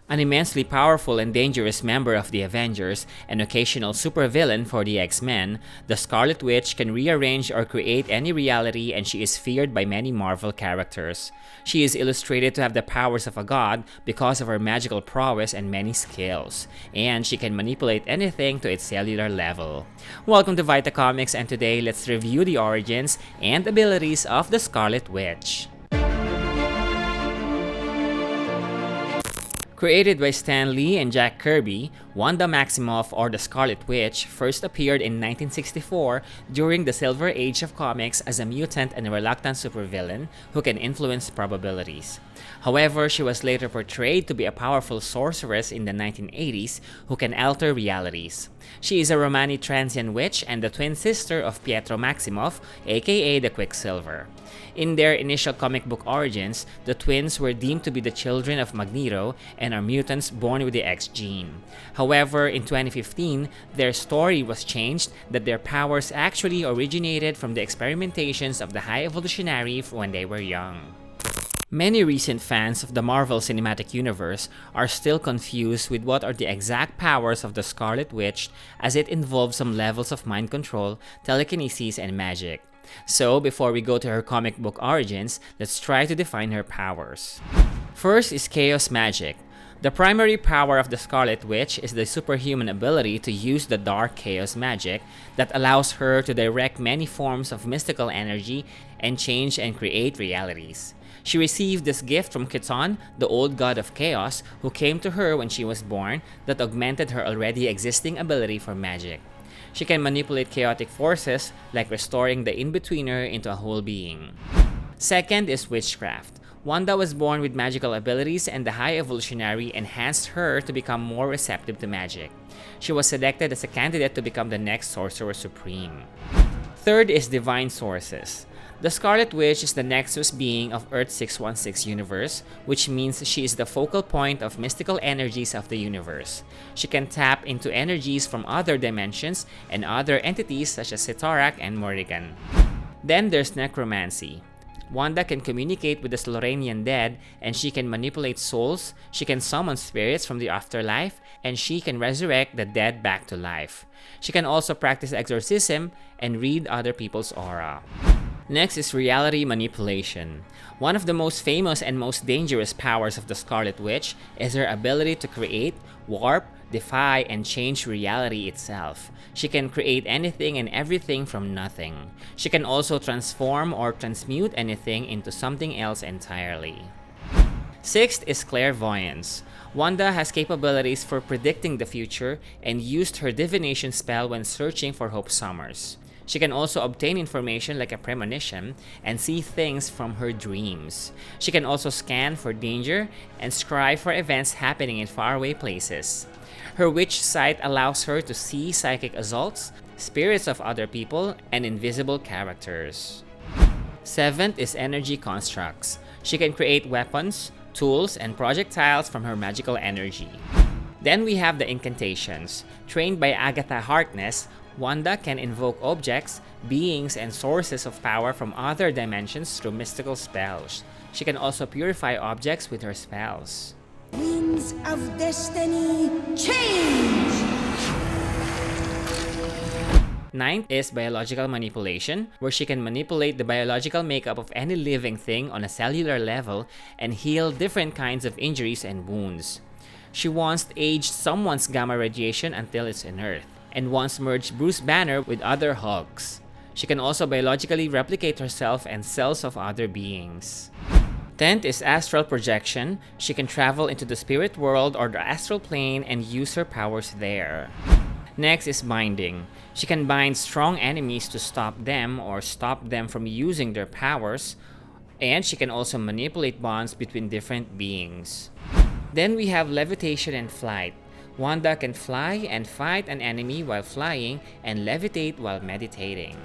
An immensely powerful and dangerous member of the Avengers, an occasional supervillain for the X-Men, the Scarlet Witch can rearrange or create any reality, and she is feared by many Marvel characters. She is illustrated to have the powers of a god because of her magical prowess and many skills, and she can manipulate anything to its cellular level. Welcome to Vita Comics, and today let's review the origins and abilities of the Scarlet Witch. Created by Stan Lee and Jack Kirby, Wanda Maximoff, or the Scarlet Witch, first appeared in 1964 during the Silver Age of comics as a mutant and a reluctant supervillain who can influence probabilities. However, she was later portrayed to be a powerful sorceress in the 1980s who can alter realities. She is a Romani transient witch and the twin sister of Pietro Maximoff, aka the Quicksilver. In their initial comic book origins, the twins were deemed to be the children of Magneto and are mutants born with the X gene. However, in 2015, their story was changed that their powers actually originated from the experimentations of the High Evolutionary when they were young. Many recent fans of the Marvel Cinematic Universe are still confused with what are the exact powers of the Scarlet Witch, as it involves some levels of mind control, telekinesis, and magic. So, before we go to her comic book origins, let's try to define her powers. First is Chaos Magic. The primary power of the Scarlet Witch is the superhuman ability to use the dark chaos magic that allows her to direct many forms of mystical energy and change and create realities. She received this gift from Khiton, the old god of chaos, who came to her when she was born, that augmented her already existing ability for magic. She can manipulate chaotic forces, like restoring the in-betweener into a whole being. Second is Witchcraft. Wanda was born with magical abilities, and the High Evolutionary enhanced her to become more receptive to magic. She was selected as a candidate to become the next Sorcerer Supreme. Third is Divine Sources. The Scarlet Witch is the Nexus being of Earth 616 universe, which means she is the focal point of mystical energies of the universe. She can tap into energies from other dimensions and other entities such as Sitarak and Morrigan. Then there's Necromancy. Wanda can communicate with the Sloranian dead, and she can manipulate souls, she can summon spirits from the afterlife, and she can resurrect the dead back to life. She can also practice exorcism and read other people's aura. Next is Reality Manipulation. One of the most famous and most dangerous powers of the Scarlet Witch is her ability to create, warp, defy, and change reality itself. She can create anything and everything from nothing. She can also transform or transmute anything into something else entirely. Sixth is Clairvoyance. Wanda has capabilities for predicting the future and used her divination spell when searching for Hope Summers. She can also obtain information like a premonition and see things from her dreams. She can also scan for danger and scry for events happening in faraway places. Her witch sight allows her to see psychic assaults, spirits of other people, and invisible characters. Seventh is Energy Constructs. She can create weapons, tools, and projectiles from her magical energy. Then we have the Incantations. Trained by Agatha Harkness, Wanda can invoke objects, beings, and sources of power from other dimensions through mystical spells. She can also purify objects with her spells. Winds of Destiny, change! Ninth is Biological Manipulation, where she can manipulate the biological makeup of any living thing on a cellular level and heal different kinds of injuries and wounds. She once aged someone's gamma radiation until it's inert, and once merged Bruce Banner with other Hulks. She can also biologically replicate herself and cells of other beings. 10th is Astral Projection. She can travel into the spirit world or the astral plane and use her powers there. Next is Binding. She can bind strong enemies to stop them or stop them from using their powers, and she can also manipulate bonds between different beings. Then we have Levitation and Flight. Wanda can fly and fight an enemy while flying and levitate while meditating.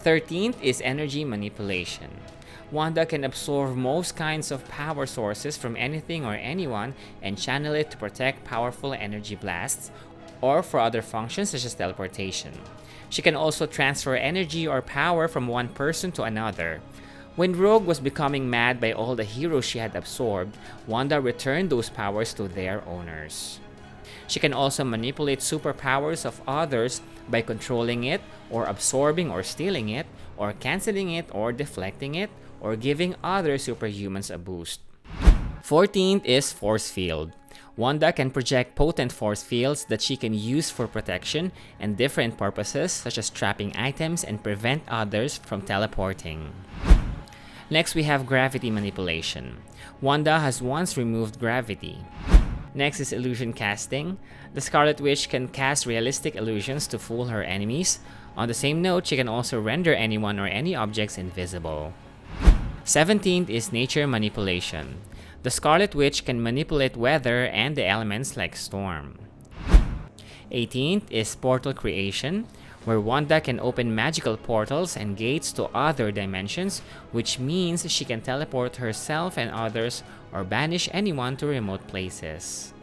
13th is Energy Manipulation. Wanda can absorb most kinds of power sources from anything or anyone and channel it to protect powerful energy blasts or for other functions such as teleportation. She can also transfer energy or power from one person to another. When Rogue was becoming mad by all the heroes she had absorbed, Wanda returned those powers to their owners. She can also manipulate superpowers of others by controlling it, or absorbing or stealing it, or canceling it or deflecting it, or giving other superhumans a boost. 14th is Force Field. Wanda can project potent force fields that she can use for protection and different purposes, such as trapping items and prevent others from teleporting. Next, we have gravity manipulation. Wanda has once removed gravity. Next is illusion casting. The Scarlet Witch can cast realistic illusions to fool her enemies. On the same note, she can also render anyone or any objects invisible. 17th is nature manipulation. The Scarlet Witch can manipulate weather and the elements like storm. 18th is portal creation, where Wanda can open magical portals and gates to other dimensions, which means she can teleport herself and others or banish anyone to remote places.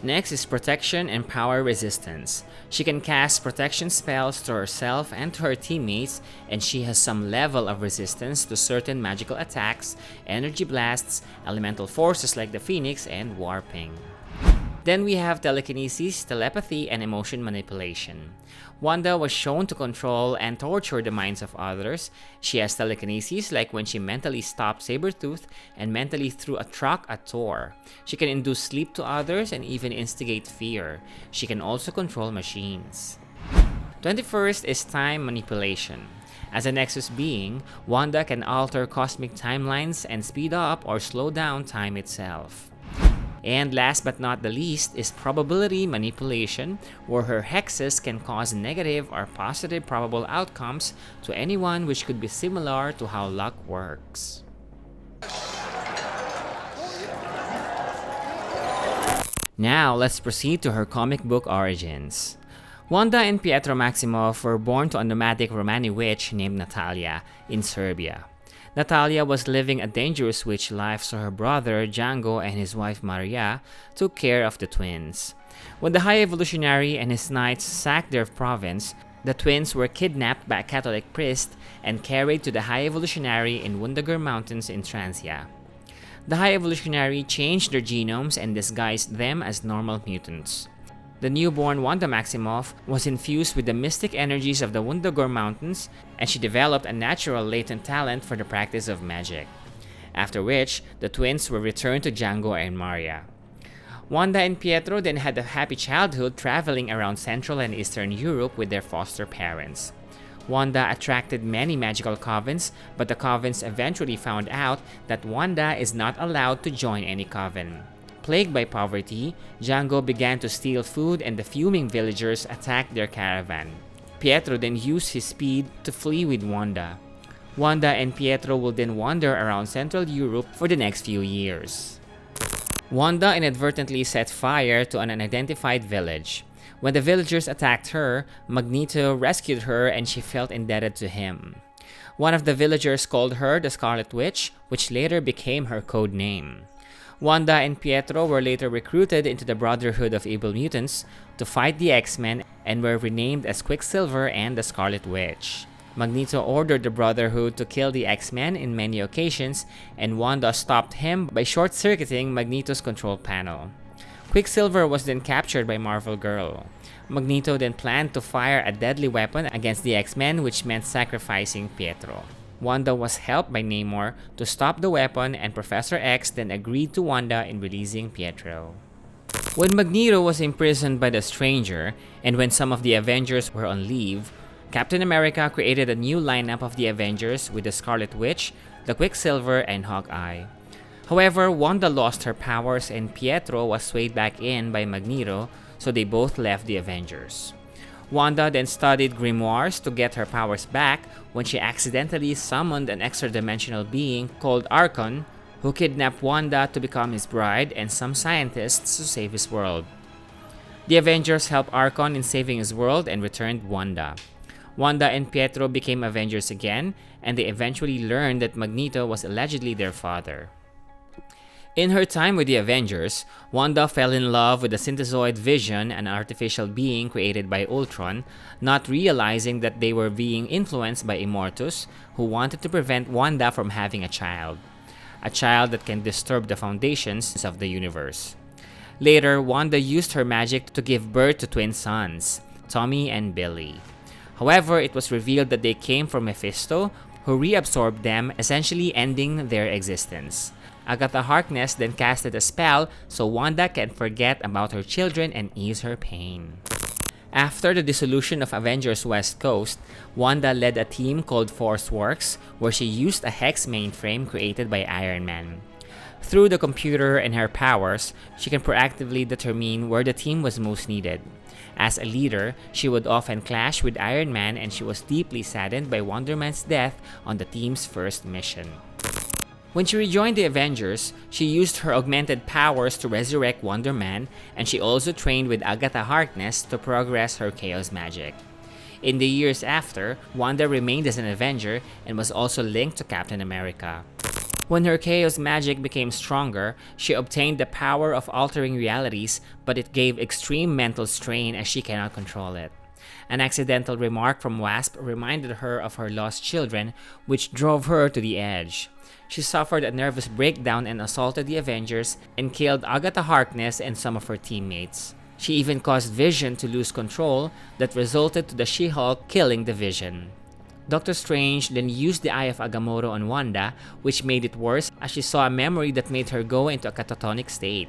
Next is protection and power resistance. She can cast protection spells to herself and to her teammates, and she has some level of resistance to certain magical attacks, energy blasts, elemental forces like the Phoenix, and warping. Then we have telekinesis, telepathy, and emotion manipulation. Wanda was shown to control and torture the minds of others. She has telekinesis, like when she mentally stopped Sabretooth and mentally threw a truck at Thor. She can induce sleep to others and even instigate fear. She can also control machines. 21st is time manipulation. As a Nexus being, Wanda can alter cosmic timelines and speed up or slow down time itself. And last but not the least is probability manipulation, where her hexes can cause negative or positive probable outcomes to anyone, which could be similar to how luck works. Now let's proceed to her comic book origins. Wanda and Pietro Maximoff were born to a nomadic Romani witch named Natalia in Serbia. Natalia was living a dangerous witch life, so her brother Django and his wife Maria took care of the twins. When the High Evolutionary and his knights sacked their province, the twins were kidnapped by a Catholic priest and carried to the High Evolutionary in Wundagur Mountains in Transia. The High Evolutionary changed their genomes and disguised them as normal mutants. The newborn Wanda Maximoff was infused with the mystic energies of the Wundagur Mountains, and she developed a natural latent talent for the practice of magic. After which, the twins were returned to Django and Maria. Wanda and Pietro then had a happy childhood traveling around Central and Eastern Europe with their foster parents. Wanda attracted many magical covens, but the covens eventually found out that Wanda is not allowed to join any coven. Plagued by poverty, Django began to steal food and the fuming villagers attacked their caravan. Pietro then used his speed to flee with Wanda. Wanda and Pietro will then wander around Central Europe for the next few years. Wanda inadvertently set fire to an unidentified village. When the villagers attacked her, Magneto rescued her and she felt indebted to him. One of the villagers called her the Scarlet Witch, which later became her code name. Wanda and Pietro were later recruited into the Brotherhood of Evil Mutants to fight the X-Men and were renamed as Quicksilver and the Scarlet Witch. Magneto ordered the Brotherhood to kill the X-Men in many occasions, and Wanda stopped him by short-circuiting Magneto's control panel. Quicksilver was then captured by Marvel Girl. Magneto then planned to fire a deadly weapon against the X-Men, which meant sacrificing Pietro. Wanda was helped by Namor to stop the weapon, and Professor X then agreed to Wanda in releasing Pietro. When Magneto was imprisoned by the Stranger, and when some of the Avengers were on leave, Captain America created a new lineup of the Avengers with the Scarlet Witch, the Quicksilver, and Hawkeye. However, Wanda lost her powers and Pietro was swayed back in by Magneto, so they both left the Avengers. Wanda then studied grimoires to get her powers back when she accidentally summoned an extra-dimensional being called Archon, who kidnapped Wanda to become his bride and some scientists to save his world. The Avengers helped Archon in saving his world and returned Wanda. Wanda and Pietro became Avengers again, and they eventually learned that Magneto was allegedly their father. In her time with the Avengers, Wanda fell in love with the synthezoid Vision, an artificial being created by Ultron, not realizing that they were being influenced by Immortus, who wanted to prevent Wanda from having a child that can disturb the foundations of the universe. Later, Wanda used her magic to give birth to twin sons, Tommy and Billy. However, it was revealed that they came from Mephisto, who reabsorbed them, essentially ending their existence. Agatha Harkness then casted a spell so Wanda can forget about her children and ease her pain. After the dissolution of Avengers West Coast, Wanda led a team called Force Works, where she used a hex mainframe created by Iron Man. Through the computer and her powers, she can proactively determine where the team was most needed. As a leader, she would often clash with Iron Man, and she was deeply saddened by Wonder Man's death on the team's first mission. When she rejoined the Avengers, she used her augmented powers to resurrect Wonder Man, and she also trained with Agatha Harkness to progress her chaos magic. In the years after, Wanda remained as an Avenger and was also linked to Captain America. When her chaos magic became stronger, she obtained the power of altering realities, but it gave extreme mental strain as she cannot control it. An accidental remark from Wasp reminded her of her lost children, which drove her to the edge. She suffered a nervous breakdown and assaulted the Avengers and killed Agatha Harkness and some of her teammates. She even caused Vision to lose control that resulted to the She-Hulk killing the Vision. Doctor Strange then used the Eye of Agamotto on Wanda, which made it worse as she saw a memory that made her go into a catatonic state.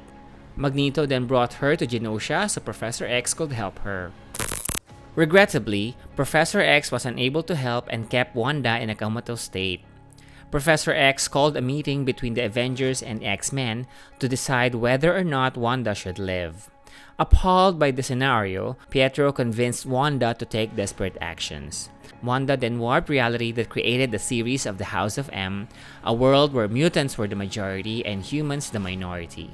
Magneto then brought her to Genosha so Professor X could help her. Regrettably, Professor X was unable to help and kept Wanda in a comatose state. Professor X called a meeting between the Avengers and X-Men to decide whether or not Wanda should live. Appalled by the scenario, Pietro convinced Wanda to take desperate actions. Wanda then warped reality that created the series of the House of M, a world where mutants were the majority and humans the minority.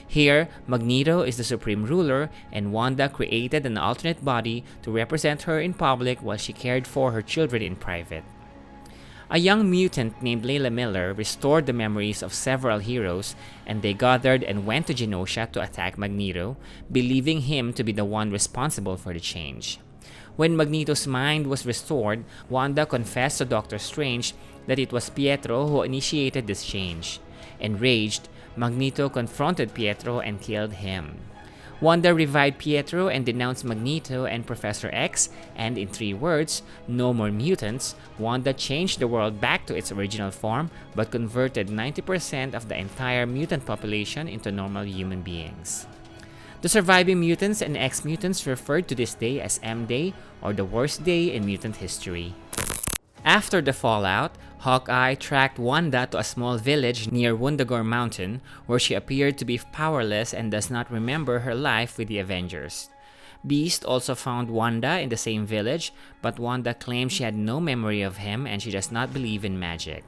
Here, Magneto is the supreme ruler, and Wanda created an alternate body to represent her in public while she cared for her children in private. A young mutant named Layla Miller restored the memories of several heroes, and they gathered and went to Genosha to attack Magneto, believing him to be the one responsible for the change. When Magneto's mind was restored, Wanda confessed to Doctor Strange that it was Pietro who initiated this change. Enraged, Magneto confronted Pietro and killed him. Wanda revived Pietro and denounced Magneto and Professor X, and in 3 words, no more mutants, Wanda changed the world back to its original form but converted 90% of the entire mutant population into normal human beings. The surviving mutants and X-mutants referred to this day as M-Day, or the worst day in mutant history. After the fallout, Hawkeye tracked Wanda to a small village near Wundagore Mountain, where she appeared to be powerless and does not remember her life with the Avengers. Beast also found Wanda in the same village, but Wanda claimed she had no memory of him and she does not believe in magic.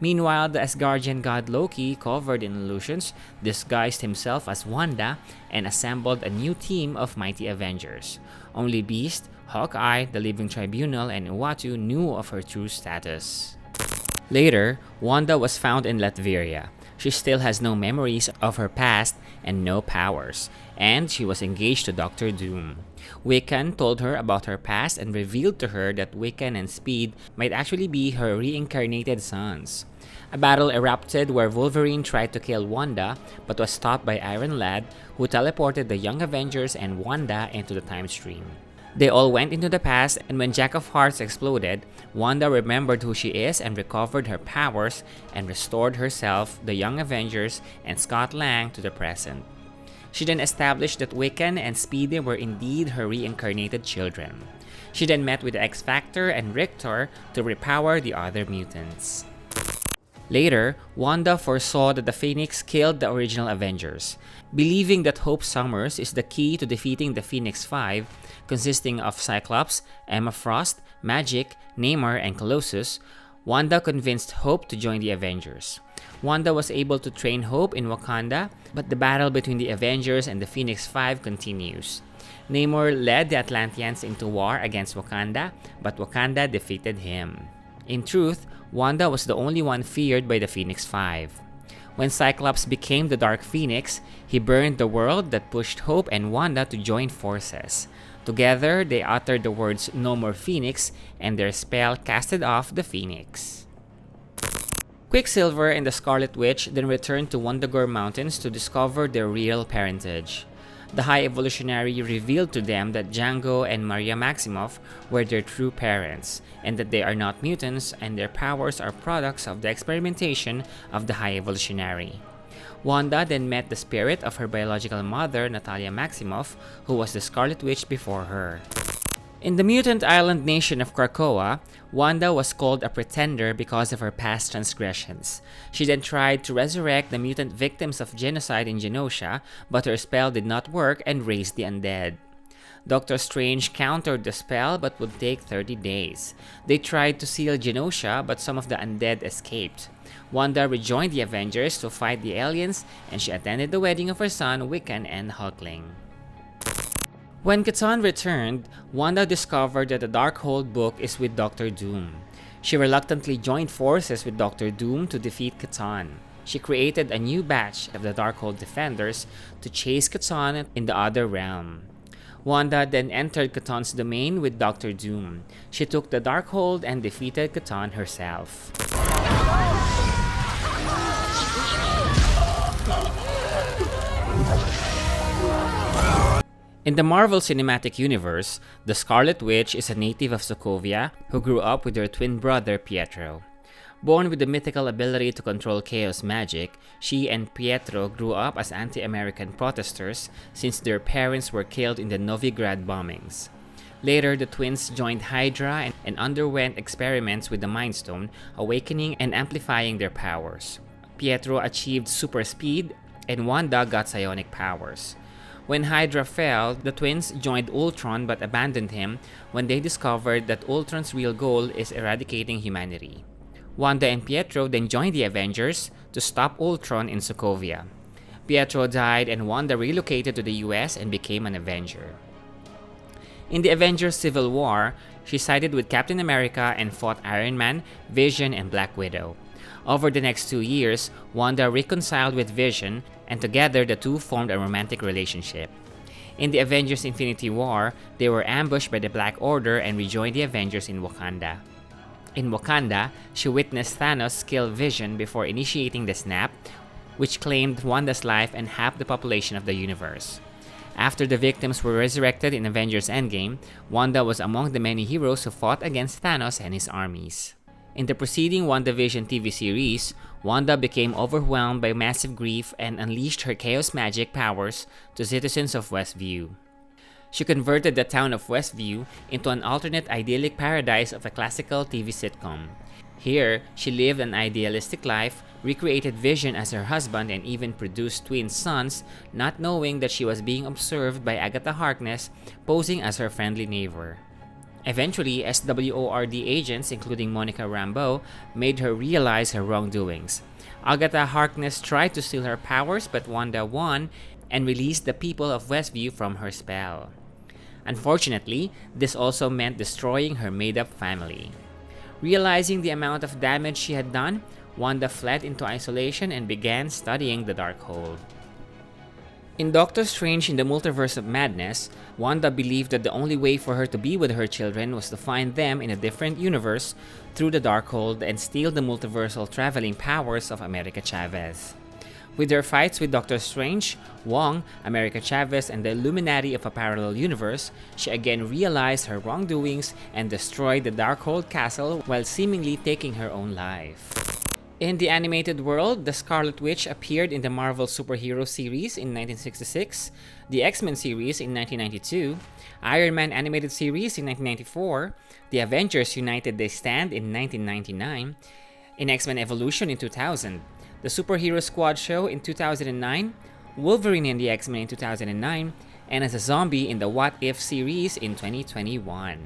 Meanwhile, the Asgardian god Loki, covered in illusions, disguised himself as Wanda and assembled a new team of mighty Avengers. Only Beast, Hawkeye, the Living Tribunal, and Uatu knew of her true status. Later, Wanda was found in Latveria. She still has no memories of her past and no powers, and she was engaged to Doctor Doom. Wiccan told her about her past and revealed to her that Wiccan and Speed might actually be her reincarnated sons. A battle erupted where Wolverine tried to kill Wanda but was stopped by Iron Lad, who teleported the Young Avengers and Wanda into the time stream. They all went into the past, and when Jack of Hearts exploded, Wanda remembered who she is and recovered her powers and restored herself, the Young Avengers, and Scott Lang to the present. She then established that Wiccan and Speedy were indeed her reincarnated children. She then met with the X-Factor and Rictor to repower the other mutants. Later, Wanda foresaw that the Phoenix killed the original Avengers. Believing that Hope Summers is the key to defeating the Phoenix Five, consisting of Cyclops, Emma Frost, Magik, Namor, and Colossus, Wanda convinced Hope to join the Avengers. Wanda was able to train Hope in Wakanda, but the battle between the Avengers and the Phoenix Five continues. Namor led the Atlanteans into war against Wakanda, but Wakanda defeated him. In truth, Wanda was the only one feared by the Phoenix Five. When Cyclops became the Dark Phoenix, he burned the world that pushed Hope and Wanda to join forces. Together, they uttered the words "No More Phoenix," and their spell casted off the Phoenix. Quicksilver and the Scarlet Witch then returned to Wundagore Mountains to discover their real parentage. The High Evolutionary revealed to them that Django and Maria Maximoff were their true parents, and that they are not mutants and their powers are products of the experimentation of the High Evolutionary. Wanda then met the spirit of her biological mother, Natalia Maximoff, who was the Scarlet Witch before her. In the mutant island nation of Krakoa, Wanda was called a pretender because of her past transgressions. She then tried to resurrect the mutant victims of genocide in Genosha, but her spell did not work and raised the undead. Doctor Strange countered the spell but would take 30 days. They tried to seal Genosha, but some of the undead escaped. Wanda rejoined the Avengers to fight the aliens, and she attended the wedding of her son, Wiccan and Hulkling. When Catan returned, Wanda discovered that the Darkhold book is with Doctor Doom. She reluctantly joined forces with Doctor Doom to defeat Catan. She created a new batch of the Darkhold Defenders to chase Catan in the other realm. Wanda then entered Catan's domain with Doctor Doom. She took the Darkhold and defeated Catan herself. In the Marvel Cinematic Universe, the Scarlet Witch is a native of Sokovia who grew up with her twin brother Pietro. Born with the mythical ability to control chaos magic, she and Pietro grew up as anti-American protesters since their parents were killed in the Novigrad bombings. Later, the twins joined Hydra and underwent experiments with the Mind Stone, awakening and amplifying their powers. Pietro achieved super speed, and Wanda got psionic powers. When Hydra fell, the twins joined Ultron but abandoned him when they discovered that Ultron's real goal is eradicating humanity. Wanda and Pietro then joined the Avengers to stop Ultron in Sokovia. Pietro died and Wanda relocated to the US and became an Avenger. In the Avengers Civil War, she sided with Captain America and fought Iron Man, Vision, and Black Widow. Over the next 2 years, Wanda reconciled with Vision, and together the two formed a romantic relationship. In the Avengers Infinity War, they were ambushed by the Black Order and rejoined the Avengers in Wakanda. In Wakanda, she witnessed Thanos kill Vision before initiating the snap, which claimed Wanda's life and half the population of the universe. After the victims were resurrected in Avengers Endgame, Wanda was among the many heroes who fought against Thanos and his armies. In the preceding WandaVision TV series, Wanda became overwhelmed by massive grief and unleashed her chaos magic powers to citizens of Westview. She converted the town of Westview into an alternate idyllic paradise of a classical TV sitcom. Here, she lived an idealistic life, recreated Vision as her husband, and even produced twin sons, not knowing that she was being observed by Agatha Harkness, posing as her friendly neighbor. Eventually, SWORD agents, including Monica Rambeau, made her realize her wrongdoings. Agatha Harkness tried to steal her powers, but Wanda won and released the people of Westview from her spell. Unfortunately, this also meant destroying her made-up family. Realizing the amount of damage she had done, Wanda fled into isolation and began studying the Darkhold. In Doctor Strange in the Multiverse of Madness, Wanda believed that the only way for her to be with her children was to find them in a different universe through the Darkhold and steal the multiversal traveling powers of America Chavez. With her fights with Doctor Strange, Wong, America Chavez, and the Illuminati of a parallel universe, she again realized her wrongdoings and destroyed the Darkhold castle while seemingly taking her own life. In the animated world, the Scarlet Witch appeared in the Marvel Superhero series in 1966, the X-Men series in 1992, Iron Man animated series in 1994, the Avengers United They Stand in 1999, in X-Men Evolution in 2000, the Superhero Squad show in 2009, Wolverine and the X-Men in 2009, and as a zombie in the What If series in 2021.